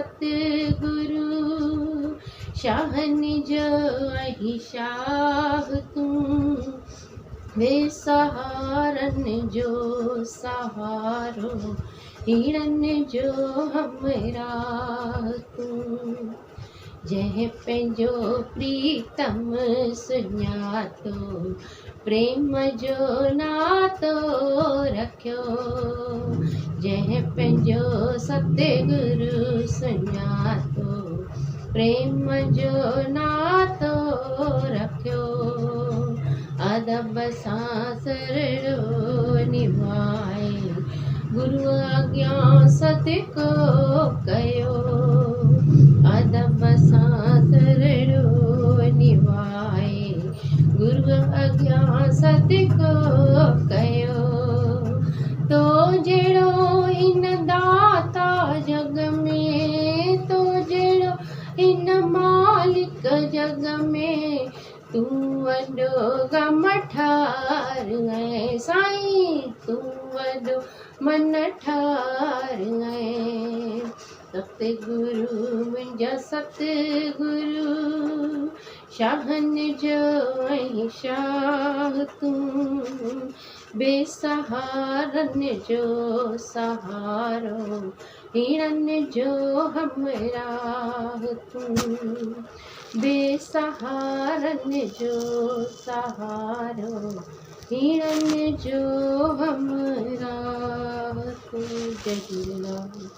सतगुरु Shahn जो अही शाह तू बेसहारन जो सहारो हिरन जो हमरा तू जह पंहिंजो प्रीतम सुञातो प्रेम जो नातो रखियो जह पंहिंजो सतगुरु सुञातो प्रेम जो नातो रखियो अदब सां सरड़ो निभाए गुरु आज्ञा सदको कयो अदब सां सरड़ो निभाए गुरु आज्ञा सदको कयो तो जहिड़ो इन दाता जग में तो जहिड़ो इन मालिक जग में तू वॾो ग़म ठार ऐं साईं तू वॾो मन ठार ऐं सतगुरु मुंहिंजा सतगुरु शाहन जो ऐं शाह तू बेसहारन जो सहारो हिरन जो हमरा तू बेसहारन जो सहारो हिरन जो हमरा तू जय झूलेलाल।